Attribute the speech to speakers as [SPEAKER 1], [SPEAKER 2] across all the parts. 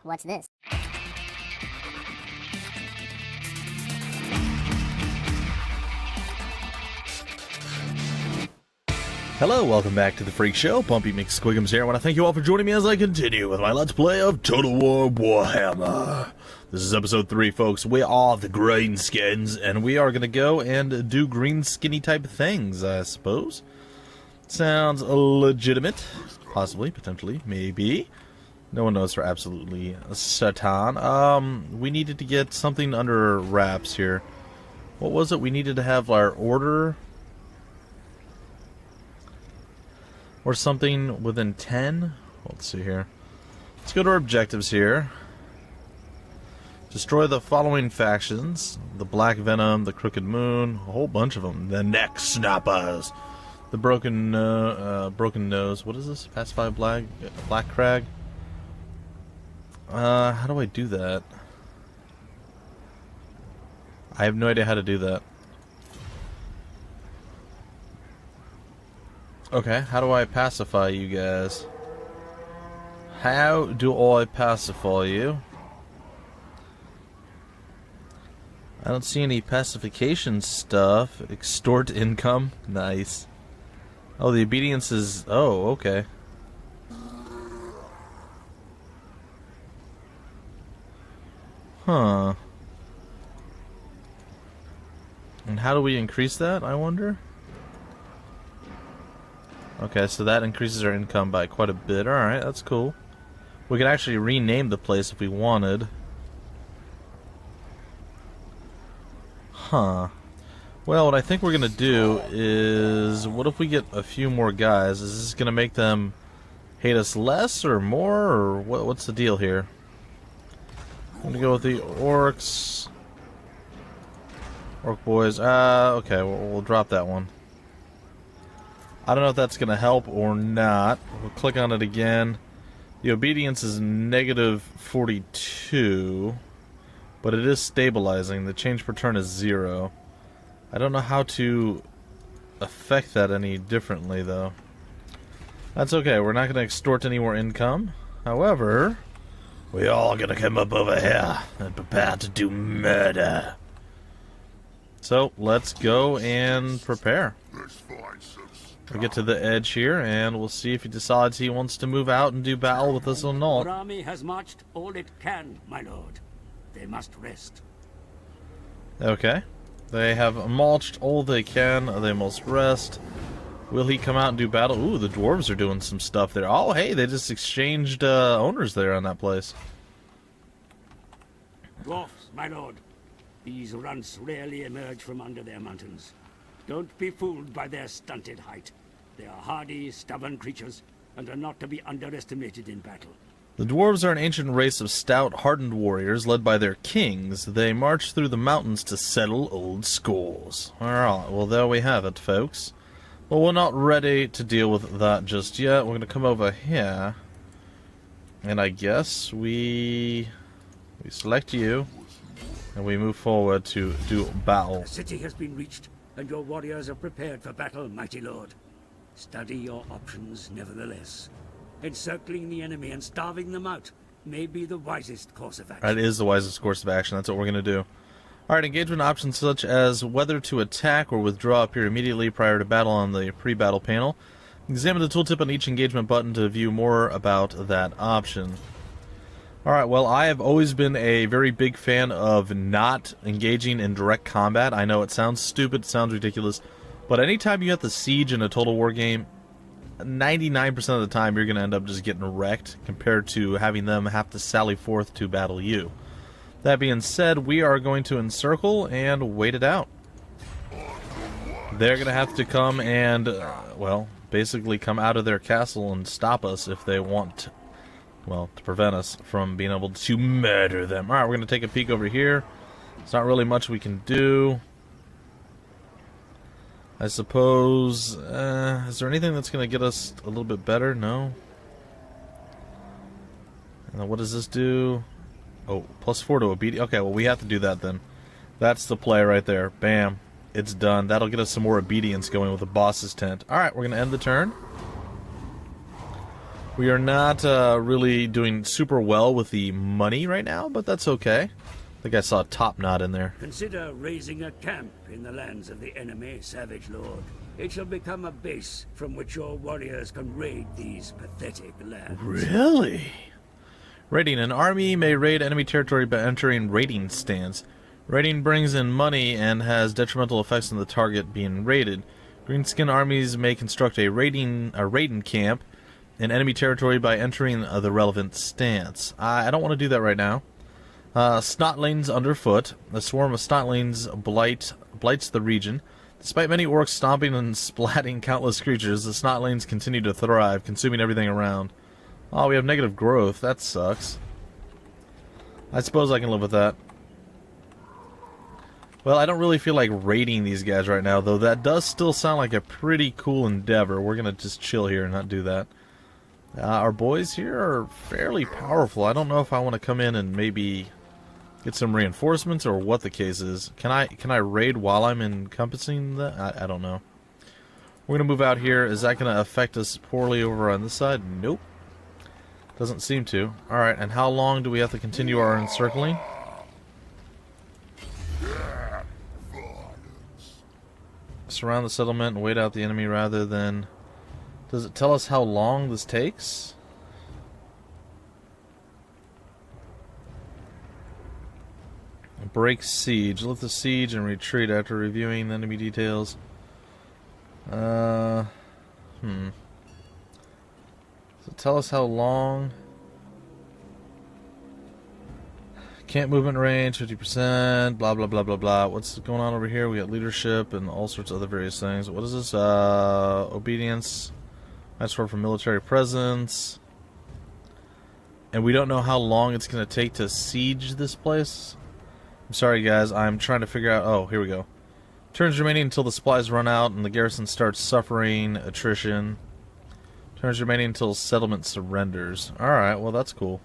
[SPEAKER 1] What's this?
[SPEAKER 2] Hello, welcome back to the Freak Show. Bumpy McSquigums here. I want to thank you all for joining me as I continue with my Let's Play of Total War WARHAMMER. This is episode 3, folks. We are the Greenskins, and we are going to go and do green skinny type things, I suppose. Sounds legitimate. Possibly, potentially, maybe. No one knows for absolutely certain. We needed to get something under wraps here. What was it? We needed to have our order or something within 10. Let's see here. Let's go to our objectives here. Destroy the following factions: the Black Venom, the Crooked Moon, a whole bunch of them. The Neck Snappers, the Broken Nose. What is this? Pacify Black Crag. How do I do that? I have no idea how to do that. Okay, how do I pacify you guys? How do I pacify you? I don't see any pacification stuff. Extort income. Nice. Oh, the obedience is... Oh, okay. Huh. And how do we increase that, I wonder? Okay, so that increases our income by quite a bit. Alright, that's cool. We could actually rename the place if we wanted. Huh. Well, what I think we're going to do is... What if we get a few more guys? Is this going to make them hate us less or more? Or what's the deal here? I'm going to go with the orcs. Orc boys. Okay, we'll drop that one. I don't know if that's going to help or not. We'll click on it again. The obedience is negative 42, but it is stabilizing. The change per turn is 0. I don't know how to affect that any differently, though. That's okay. We're not going to extort any more income. However, we're all going to come up over here and prepare to do murder. So, let's go and prepare. We'll get to the edge here, and we'll see if he decides he wants to move out and do battle with us or not.
[SPEAKER 3] Our army has marched all it can, my lord. They must rest.
[SPEAKER 2] Okay. They have marched all they can. They must rest. Will he come out and do battle? Ooh, the dwarves are doing some stuff there. Oh, hey, they just exchanged owners there on that place.
[SPEAKER 3] Dwarfs, my lord. These runts rarely emerge from under their mountains. Don't be fooled by their stunted height. They are hardy, stubborn creatures, and are not to be underestimated in battle.
[SPEAKER 2] The dwarves are an ancient race of stout, hardened warriors led by their kings. They march through the mountains to settle old scores. Alright, well there we have it, folks. Well, we're not ready to deal with that just yet. We're going to come over here. And I guess we select you. And we move forward to do battle.
[SPEAKER 3] The city has been reached, and your warriors are prepared for battle, mighty lord. Study your options, nevertheless. Encircling the enemy and starving them out may be the wisest course of action.
[SPEAKER 2] That is the wisest course of action. That's what we're going to do. Alright, engagement options such as whether to attack or withdraw appear immediately prior to battle on the pre-battle panel. Examine the tooltip on each engagement button to view more about that option. Alright, well, I have always been a very big fan of not engaging in direct combat. I know it sounds stupid, it sounds ridiculous, but anytime you have to siege in a Total War game, 99% of the time you're going to end up just getting wrecked compared to having them have to sally forth to battle you. That being said, we are going to encircle and wait it out. They're going to have to come and, well, basically come out of their castle and stop us if they want, well, to prevent us from being able to murder them. Alright, we're going to take a peek over here. There's not really much we can do. I suppose, is there anything that's going to get us a little bit better? No. And then what does this do? Oh, +4 to obedience. Okay, well, we have to do that then. That's the play right there. Bam. It's done. That'll get us some more obedience going with the boss's tent. Alright, we're going to end the turn. We are not really doing super well with the money right now, but that's okay. I think I saw a top knot in there.
[SPEAKER 3] Consider raising a camp in the lands of the enemy, Savage Lord. It shall become a base from which your warriors can raid these pathetic lands.
[SPEAKER 2] Really? Raiding. An army may raid enemy territory by entering raiding stance. Raiding brings in money and has detrimental effects on the target being raided. Greenskin armies may construct a raiding camp in enemy territory by entering the relevant stance. I don't want to do that right now. Snotlings underfoot. A swarm of snotlings blights the region. Despite many orcs stomping and splatting countless creatures, the snotlings continue to thrive, consuming everything around. Oh, we have negative growth. That sucks. I suppose I can live with that. Well, I don't really feel like raiding these guys right now, though that does still sound like a pretty cool endeavor. We're going to just chill here and not do that. Our boys here are fairly powerful. I don't know if I want to come in and maybe get some reinforcements or what the case is. Can I raid while I'm encompassing that? I don't know. We're going to move out here. Is that going to affect us poorly over on this side? Nope. Doesn't seem to. Alright, and how long do we have to continue our encircling? Surround the settlement and wait out the enemy rather than... Does it tell us how long this takes? Break siege. Lift the siege and retreat after reviewing the enemy details. Does it tell us how long? Can't movement range, 50%, blah, blah, blah, blah, blah. What's going on over here? We got leadership and all sorts of other various things. What is this? Obedience. That's for military presence. And we don't know how long it's going to take to siege this place. I'm sorry, guys. I'm trying to figure out... Oh, here we go. Turns remaining until the supplies run out and the garrison starts suffering attrition. Turns remaining until settlement surrenders. Alright, well, that's cool.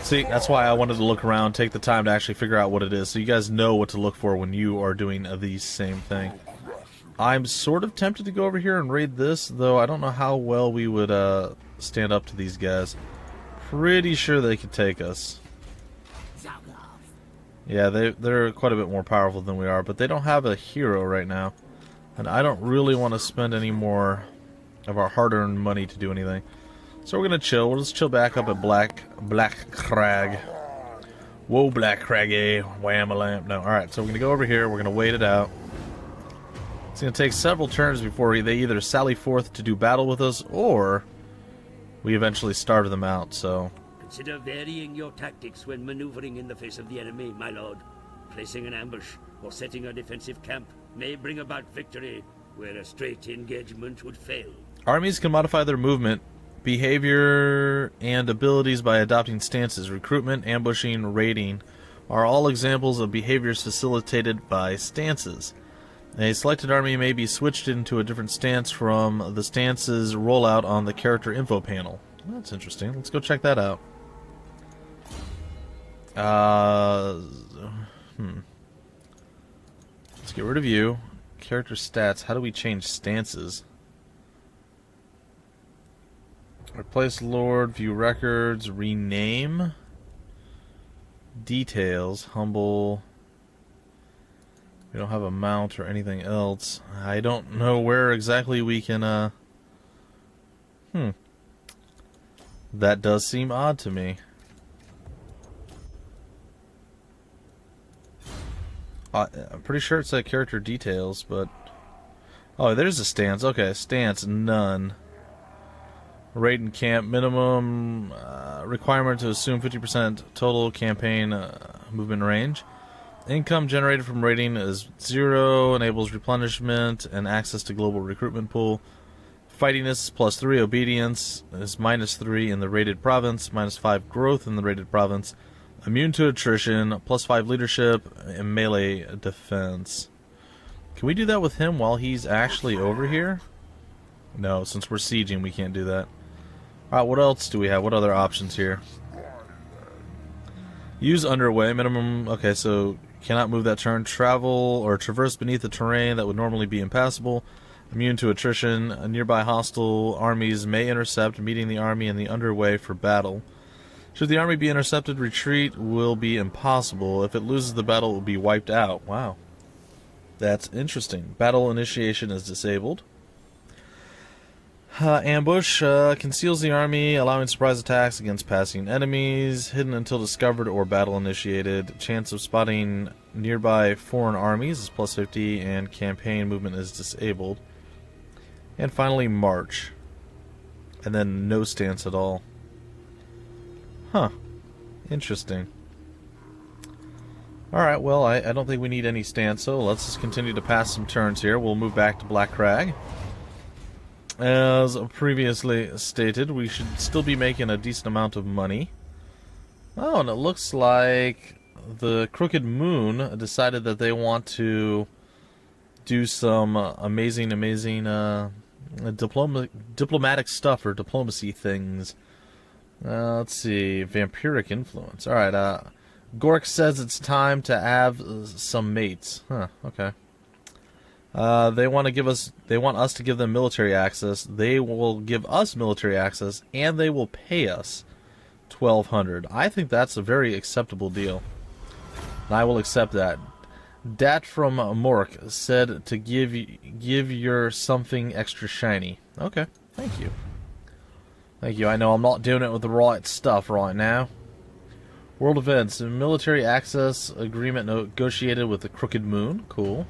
[SPEAKER 2] See, that's why I wanted to look around, take the time to actually figure out what it is, so you guys know what to look for when you are doing the same thing. I'm sort of tempted to go over here and raid this, though I don't know how well we would stand up to these guys. Pretty sure they could take us. Yeah, they're quite a bit more powerful than we are, but they don't have a hero right now. And I don't really want to spend any more of our hard-earned money to do anything. So we're going to chill. We'll just chill back up at Black Crag. Whoa, Black Craggy. Wham-a-lamp. No, alright, so we're going to go over here. We're going to wait it out. It's going to take several turns before they either sally forth to do battle with us, or we eventually starve them out, so...
[SPEAKER 3] Consider varying your tactics when maneuvering in the face of the enemy, my lord. Placing an ambush or setting a defensive camp may bring about victory where a straight engagement would fail.
[SPEAKER 2] Armies can modify their movement, behavior, and abilities by adopting stances. Recruitment, ambushing, raiding are all examples of behaviors facilitated by stances. A selected army may be switched into a different stance from the stance's rollout on the character info panel. That's interesting. Let's go check that out. Let's get rid of you. Character stats. How do we change stances? Replace Lord, view records, rename. Details, humble. We don't have a mount or anything else. I don't know where exactly we can, That does seem odd to me. I'm pretty sure it's character details, but... Oh, there's a stance. Okay, stance, none. Raid and camp, minimum requirement to assume 50% total campaign movement range. Income generated from raiding is 0, enables replenishment and access to global recruitment pool. Fightiness is +3, obedience is -3 in the raided province, -5 growth in the raided province. Immune to attrition, +5 leadership, and melee defense. Can we do that with him while he's actually over here? No, since we're sieging, we can't do that. Alright, what else do we have? What other options here? Use underway, minimum... Okay, so cannot move that turn. Travel or traverse beneath the terrain that would normally be impassable. Immune to attrition. Nearby hostile armies may intercept, meeting the army in the underway for battle. Should the army be intercepted, retreat will be impossible. If it loses the battle, it will be wiped out. Wow. That's interesting. Battle initiation is disabled. Ambush conceals the army, allowing surprise attacks against passing enemies. Hidden until discovered or battle initiated. Chance of spotting nearby foreign armies is plus 50, and campaign movement is disabled. And finally, march. And then no stance at all. Huh. Interesting. Alright, well, I don't think we need any stance, so let's just continue to pass some turns here. We'll move back to Black Crag. As previously stated, we should still be making a decent amount of money. Oh, and it looks like the Crooked Moon decided that they want to do some amazing diplomatic stuff or diplomacy things. Let's see. Vampiric influence. Alright, Gork says it's time to have some mates. Huh, okay. They want us to give them military access. They will give us military access, and they will pay us 1,200. I think that's a very acceptable deal. And I will accept that. Dat from Mork said to give your something extra shiny. Okay, thank you. Thank you. I know I'm not doing it with the right stuff right now. World events. Military access agreement negotiated with the Crooked Moon. Cool.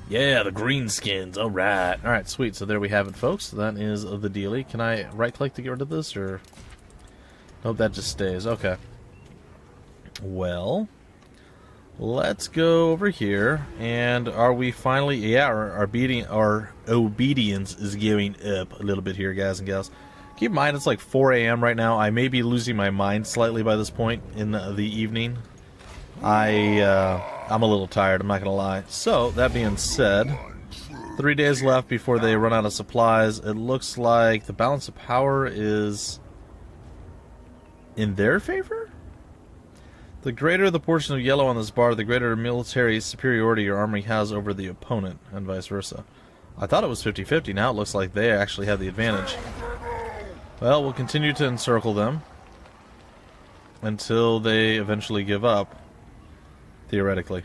[SPEAKER 2] Yeah, the Greenskins. Alright. Alright, sweet. So there we have it, folks. That is the dealie. Can I right-click to get rid of this, or... Nope, that just stays. Okay. Well... Let's go over here, and are we finally... Yeah, our obedience is going up a little bit here, guys and gals. Keep in mind, it's like 4 a.m. right now. I may be losing my mind slightly by this point in the evening. I'm a little tired, I'm not going to lie. So, that being said, 3 days left before they run out of supplies. It looks like the balance of power is in their favor? The greater the portion of yellow on this bar, the greater military superiority your army has over the opponent, and vice versa. I thought it was 50-50. Now it looks like they actually have the advantage. Well, we'll continue to encircle them until they eventually give up, theoretically.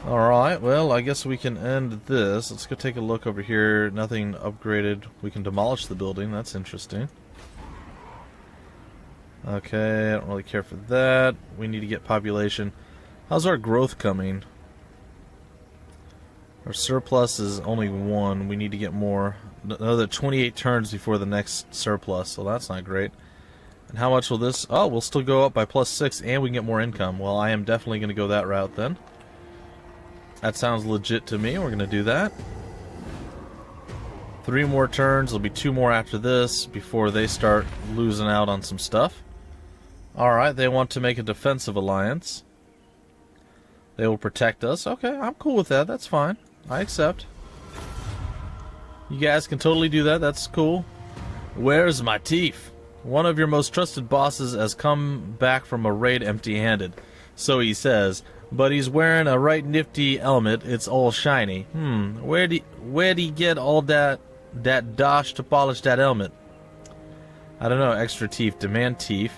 [SPEAKER 2] Alright, well, I guess we can end this. Let's go take a look over here. Nothing upgraded. We can demolish the building. That's interesting. Okay, I don't really care for that. We need to get population. How's our growth coming? Our surplus is only 1. We need to get more. Another 28 turns before the next surplus, so that's not great. And how much will this... Oh, we'll still go up by +6, and we can get more income. Well, I am definitely going to go that route then. That sounds legit to me. We're going to do that. 3 more turns. There'll be 2 more after this before they start losing out on some stuff. Alright, they want to make a defensive alliance. They will protect us. Okay, I'm cool with that. That's fine. I accept. You guys can totally do that. That's cool. Where's my teeth? One of your most trusted bosses has come back from a raid empty-handed. So he says. But he's wearing a right nifty helmet. It's all shiny. Where'd he get all that dosh to polish that helmet? I don't know. Extra teeth. Demand teeth.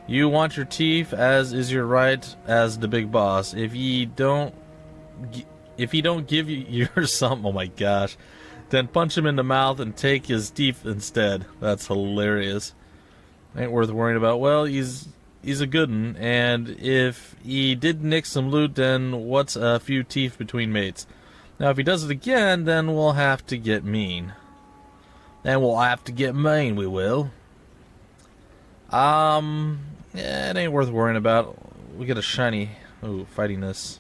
[SPEAKER 2] You want your teeth, as is your right as the big boss. If he don't give you your something, oh my gosh, then punch him in the mouth and take his teeth instead. That's hilarious. Ain't worth worrying about. Well, he's a good un, and if he did nick some loot, then what's a few teeth between mates? Now, if he does it again, then we'll have to get mean. Then we'll have to get mean, we will. Yeah, it ain't worth worrying about. We get a shiny... Ooh, fighting this.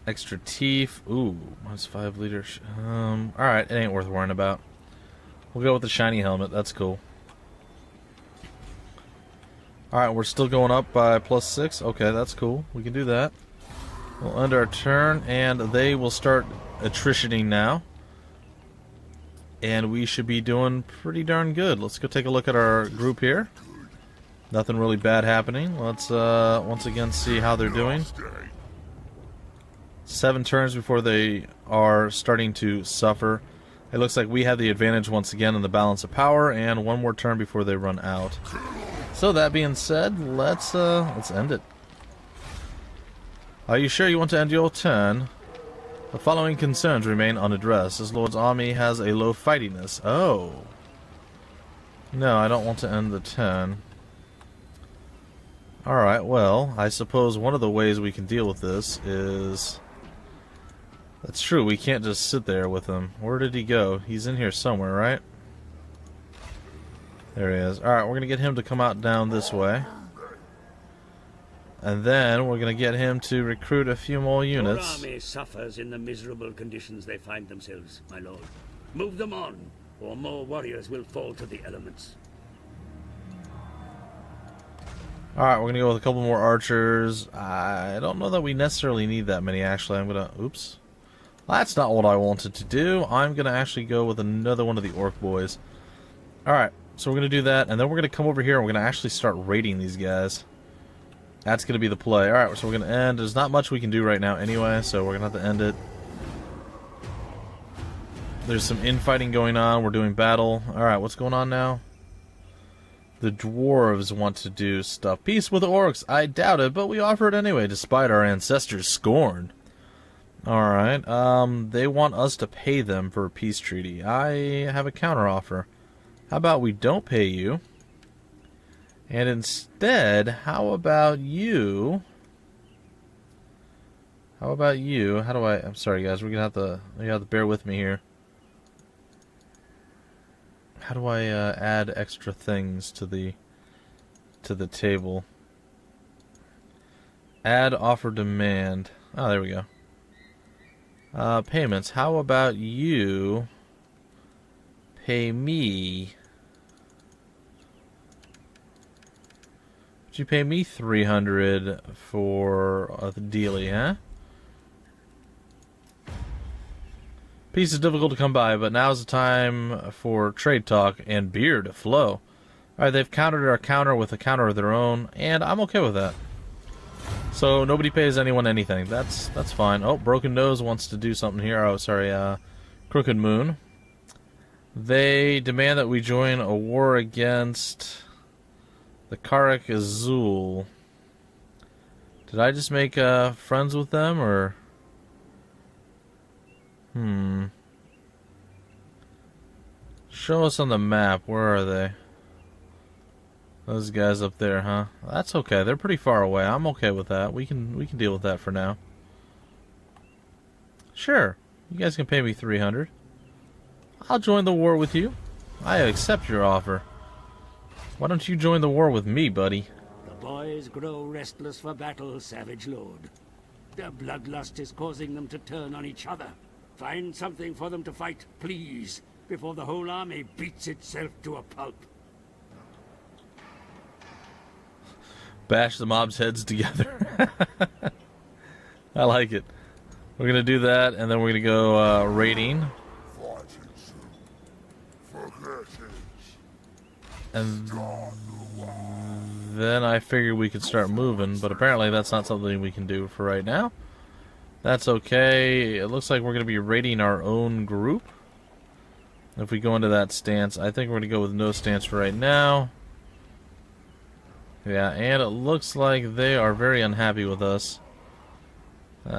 [SPEAKER 2] Extra teeth. Ooh, -5 liters. Alright, it ain't worth worrying about. We'll go with the shiny helmet. That's cool. Alright, we're still going up by +6. Okay, that's cool. We can do that. We'll end our turn, and they will start attritioning now. And we should be doing pretty darn good. Let's go take a look at our group here. Nothing really bad happening. Let's once again see how they're doing. 7 turns before they are starting to suffer. It looks like we have the advantage once again in the balance of power, and 1 more turn before they run out. So that being said, let's end it. Are you sure you want to end your turn? The following concerns remain unaddressed. This lord's army has a low fightiness. Oh. No, I don't want to end the turn. Alright, well, I suppose one of the ways we can deal with this is... That's true, we can't just sit there with him. Where did he go? He's in here somewhere, right? There he is. Alright, we're going to get him to come out down this way. And then we're going to get him to recruit a few more units.
[SPEAKER 3] Your army suffers in the miserable conditions they find themselves, my lord. Move them on, or more warriors will fall to the elements.
[SPEAKER 2] Alright, we're going to go with a couple more archers. I don't know that we necessarily need that many, actually. I'm going to... Oops. That's not what I wanted to do. I'm going to actually go with another one of the orc boys. Alright, so we're going to do that, and then we're going to come over here and we're going to actually start raiding these guys. That's going to be the play. Alright, so we're going to end. There's not much we can do right now anyway, so we're going to have to end it. There's some infighting going on. We're doing battle. Alright, what's going on now? The dwarves want to do stuff. Peace with the orcs. I doubt it, but we offer it anyway, despite our ancestors' scorn. Alright, they want us to pay them for a peace treaty. I have a counteroffer. How about we don't pay you? And instead, how about you... How do I... I'm sorry, guys. We're going to have to bear with me here. How do I add extra things to the table? Add offer demand. Oh, there we go. Payments. How about you pay me... You pay me 300 for the dealie, huh? Peace is difficult to come by, but now's the time for trade talk and beer to flow. Alright, they've countered our counter with a counter of their own, and I'm okay with that. So nobody pays anyone anything. That's fine. Oh, Broken Nose wants to do something here. Oh, sorry, Crooked Moon. They demand that we join a war against... the Karak Azul. Did I just make friends with them, or... Show us on the map. Where are they? Those guys up there, huh? That's okay. They're pretty far away. I'm okay with that. We can deal with that for now. Sure. You guys can pay me 300. I'll join the war with you. I accept your offer. Why don't you join the war with me, buddy?
[SPEAKER 3] The boys grow restless for battle, savage lord. Their bloodlust is causing them to turn on each other. Find something for them to fight, please, before the whole army beats itself to a pulp.
[SPEAKER 2] Bash the mob's heads together. I like it. We're gonna do that, and then we're gonna go raiding. And then I figured we could start moving, but apparently that's not something we can do for right now. That's okay. It looks like we're going to be raiding our own group. If we go into that stance, I think we're going to go with no stance for right now. Yeah, and it looks like they are very unhappy with us. We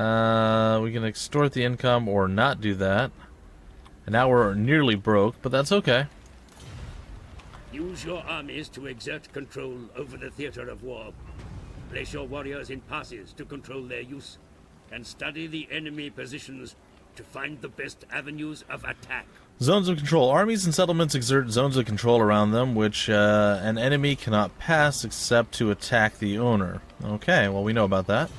[SPEAKER 2] can extort the income or not do that. And now we're nearly broke, but that's okay.
[SPEAKER 3] Use your armies to exert control over the theater of war. Place your warriors in passes to control their use, and study the enemy positions to find the best avenues of attack.
[SPEAKER 2] Zones of control. Armies and settlements exert zones of control around them, which an enemy cannot pass except to attack the owner. Okay, well, we know about that.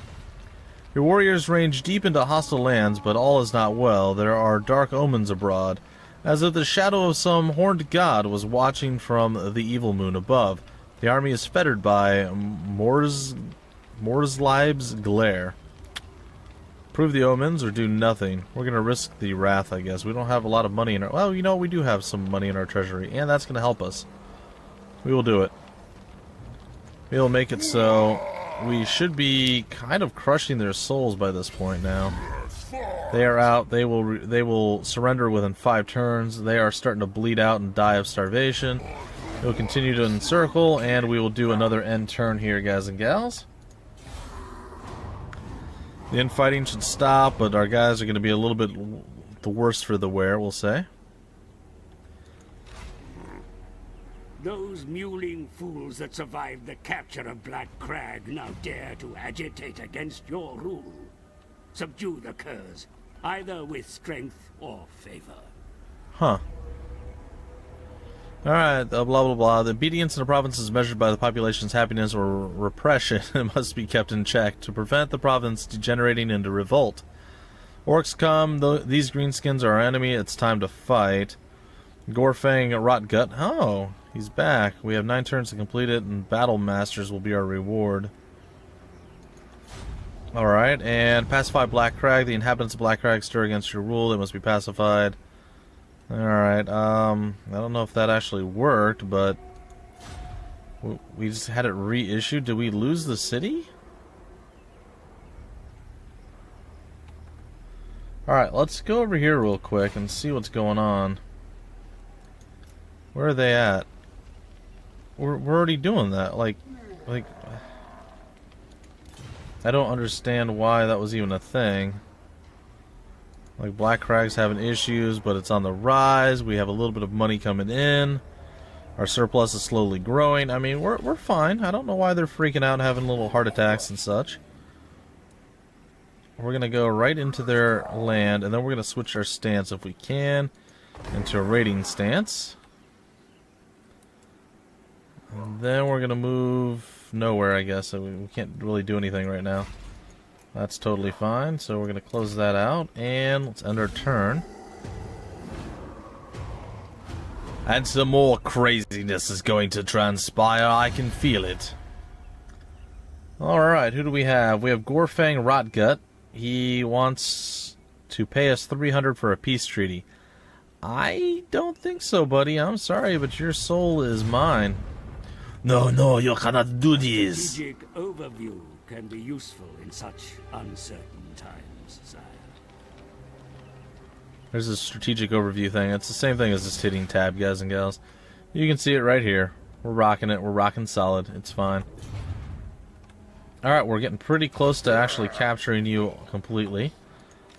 [SPEAKER 2] Your warriors range deep into hostile lands, but all is not well. There are dark omens abroad, as if the shadow of some horned god was watching from the evil moon above. The army is fettered by Morzleib's glare. Prove the omens or do nothing. We're going to risk the wrath, I guess. We don't have a lot of money in our... Well, you know, we do have some money in our treasury, and that's going to help us. We will do it. We'll make it so we should be kind of crushing their souls by this point now. They are out. They will surrender within 5 turns. They are starting to bleed out and die of starvation. We'll continue to encircle, and we will do another end turn here, guys and gals. The infighting should stop, but our guys are going to be a little bit the worse for the wear, we'll say.
[SPEAKER 3] Those mewling fools that survived the capture of Black Crag now dare to agitate against your rule. Subdue the curs, either with strength or favor.
[SPEAKER 2] Huh. Alright, blah blah blah. The obedience in the province is measured by the population's happiness or repression and must be kept in check to prevent the province degenerating into revolt. Orcs come, these greenskins are our enemy, it's time to fight. Gorefang Rotgut. Oh, he's back. We have 9 turns to complete it, and Battle Masters will be our reward. Alright, and pacify Black Crag. The inhabitants of Black Crag stir against your rule. They must be pacified. Alright, I don't know if that actually worked, but we just had it reissued. Did we lose the city? Alright, let's go over here real quick and see what's going on. Where are they at? We're already doing that. Like, I don't understand why that was even a thing. Like, Black Crag's having issues, but it's on the rise. We have a little bit of money coming in. Our surplus is slowly growing. I mean, we're fine. I don't know why they're freaking out and having little heart attacks and such. We're going to go right into their land, and then we're going to switch our stance, if we can, into a raiding stance. And then we're going to move nowhere, I guess. So we can't really do anything right now. That's totally fine. So we're going to close that out, and let's end our turn. And some more craziness is going to transpire. I can feel it. Alright, who do we have? We have Gorefang Rotgut. He wants to pay us 300 for a peace treaty. I don't think so, buddy. I'm sorry, but your soul is mine. No, you cannot do this.
[SPEAKER 3] Strategic overview can be useful in such uncertain times, sire.
[SPEAKER 2] There's a strategic overview thing. It's the same thing as just hitting tab, guys and gals. You can see it right here. We're rocking it. We're rocking solid. It's fine. Alright, we're getting pretty close to actually capturing you completely.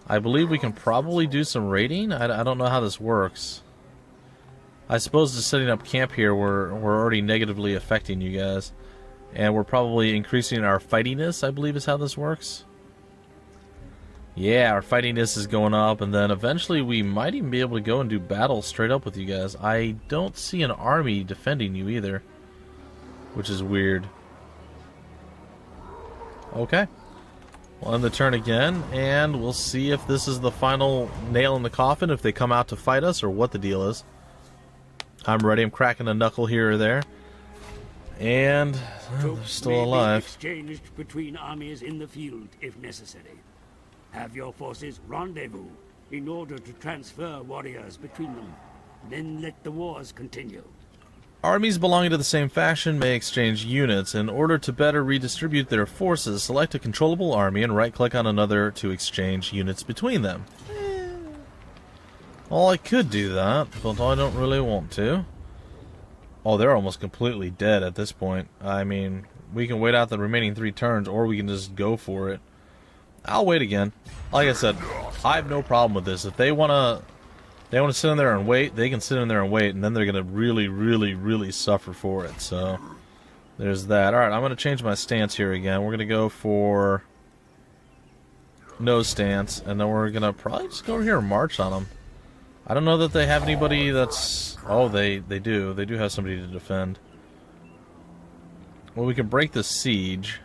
[SPEAKER 2] I believe we can probably do some raiding. I don't know how this works. I suppose just setting up camp here, we're already negatively affecting you guys. And we're probably increasing our fightiness, I believe is how this works. Yeah, our fightiness is going up, and then eventually we might even be able to go and do battle straight up with you guys. I don't see an army defending you either, which is weird. Okay. We'll end the turn again, and we'll see if this is the final nail in the coffin, if they come out to fight us, or what the deal is. I'm ready. I'm cracking a knuckle here or there. And they're still alive.
[SPEAKER 3] Exchanged between armies in the field, if necessary. Have your forces rendezvous in order to transfer warriors between them. Then let the wars continue.
[SPEAKER 2] Armies belonging to the same faction may exchange units. In order to better redistribute their forces, select a controllable army and right-click on another to exchange units between them. Well, I could do that, but I don't really want to. Oh, they're almost completely dead at this point. I mean, we can wait out the remaining 3 turns, or we can just go for it. I'll wait again. Like I said, I have no problem with this. If they want to sit in there and wait, they can sit in there and wait, and then they're going to really, really, really suffer for it. So, there's that. Alright, I'm going to change my stance here again. We're going to go for no stance, and then we're going to probably just go over here and march on them. I don't know that they have anybody that's... Oh, they do. They do have somebody to defend. Well, we can break the siege.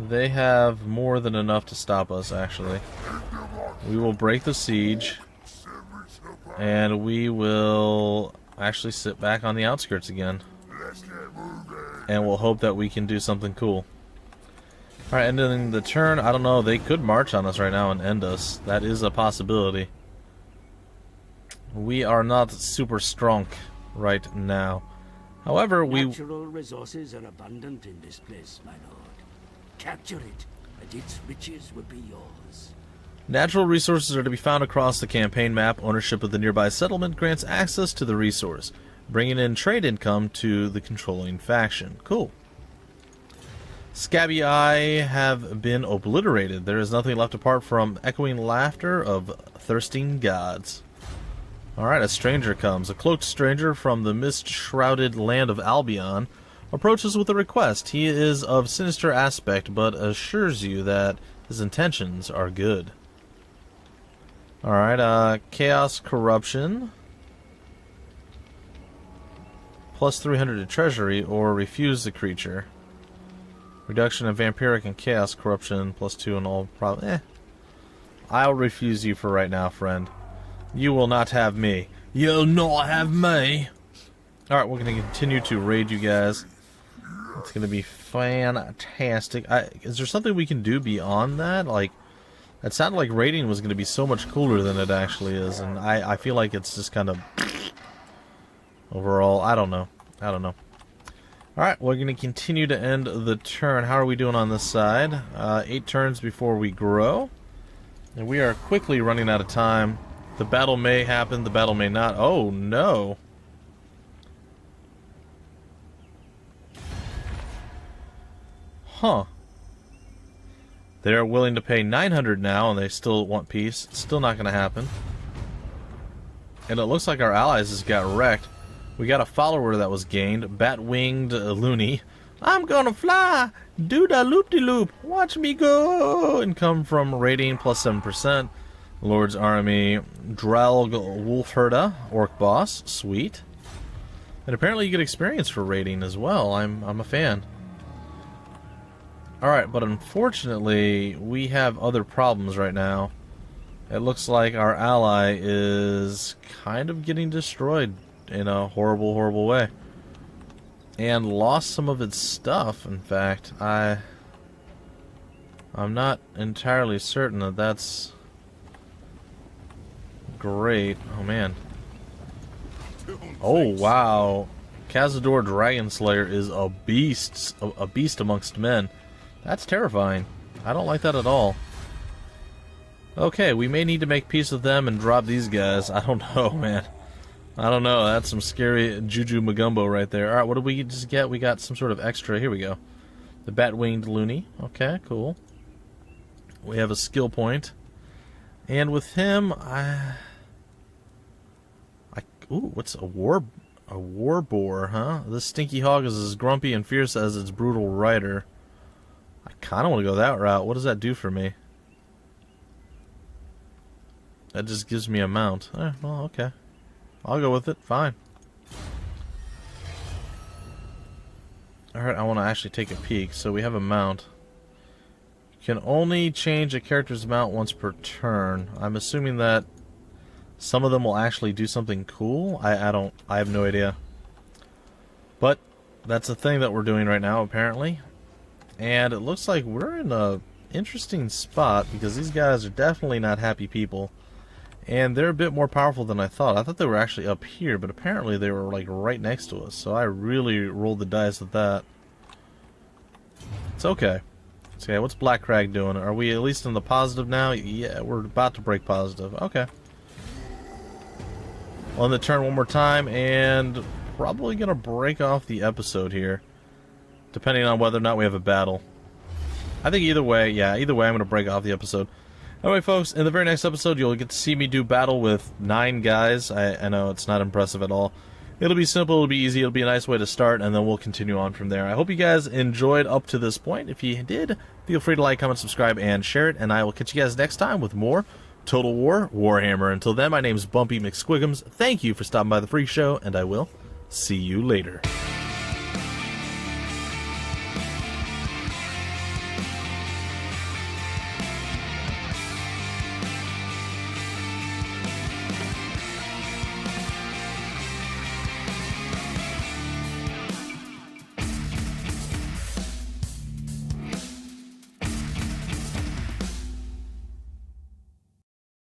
[SPEAKER 2] They have more than enough to stop us, actually. We will break the siege. And we will actually sit back on the outskirts again. And we'll hope that we can do something cool. Alright, ending the turn. I don't know. They could march on us right now and end us. That is a possibility. We are not super strong right now. However,
[SPEAKER 3] Natural resources are abundant in this place, my lord. Capture it, and its riches will be yours.
[SPEAKER 2] Natural resources are to be found across the campaign map. Ownership of the nearby settlement grants access to the resource, bringing in trade income to the controlling faction. Cool. Scabby Eye have been obliterated. There is nothing left apart from echoing laughter of thirsting gods. Alright, a stranger comes. A cloaked stranger from the mist-shrouded land of Albion approaches with a request. He is of sinister aspect, but assures you that his intentions are good. Alright, Chaos Corruption. Plus 300 to Treasury, or refuse the creature. Reduction of Vampiric and Chaos Corruption, plus 2 on all I'll refuse you for right now, friend. You will not have me. You'll not have me. Alright, we're going to continue to raid you guys. It's going to be fantastic. Is there something we can do beyond that? Like, it sounded like raiding was going to be so much cooler than it actually is, and I feel like it's just kind of... overall, I don't know. Alright, we're going to continue to end the turn. How are we doing on this side? 8 turns before we grow. And we are quickly running out of time. The battle may happen, the battle may not. Oh, no. Huh. They're willing to pay 900 now, and they still want peace. It's still not going to happen. And it looks like our allies just got wrecked. We got a follower that was gained. Bat-winged loony. I'm gonna fly! Do da loop-de-loop! Watch me go! And come from rating plus 7%. Lord's Army. Drelg Wolfherda. Orc Boss. Sweet. And apparently you get experience for rating as well. I'm a fan. Alright, but unfortunately, we have other problems right now. It looks like our ally is kind of getting destroyed in a horrible, horrible way. And lost some of its stuff, in fact. I'm not entirely certain that that's great. Oh, man. Oh, wow. Cazador Dragonslayer is a beast amongst men. That's terrifying. I don't like that at all. Okay, we may need to make peace with them and drop these guys. I don't know, man. I don't know. That's some scary Juju Magumbo right there. Alright, what did we just get? We got some sort of extra. Here we go. The Bat-winged Loony. Okay, cool. We have a skill point. And with him, ooh, what's a war boar, huh? This stinky hog is as grumpy and fierce as its brutal rider. I kind of want to go that route. What does that do for me? That just gives me a mount. Well, okay. I'll go with it. Fine. Alright, I want to actually take a peek. So we have a mount. You can only change a character's mount once per turn. I'm assuming that some of them will actually do something cool. I have no idea. But that's the thing that we're doing right now, apparently. And it looks like we're in a interesting spot because these guys are definitely not happy people. And they're a bit more powerful than I thought. I thought they were actually up here, but apparently they were like right next to us. So I really rolled the dice with that. It's okay. It's okay. What's Black Crag doing? Are we at least in the positive now? Yeah, we're about to break positive. Okay. On the turn one more time, and probably going to break off the episode here. Depending on whether or not we have a battle. I think either way, yeah, either way I'm going to break off the episode. Anyway, folks, in the very next episode, you'll get to see me do battle with 9 guys. I know it's not impressive at all. It'll be simple, it'll be easy, it'll be a nice way to start, and then we'll continue on from there. I hope you guys enjoyed up to this point. If you did, feel free to like, comment, subscribe, and share it, and I will catch you guys next time with more Total War Warhammer. Until then, my name's Bumpy McSquigums. Thank you for stopping by the Freak Show, and I will see you later.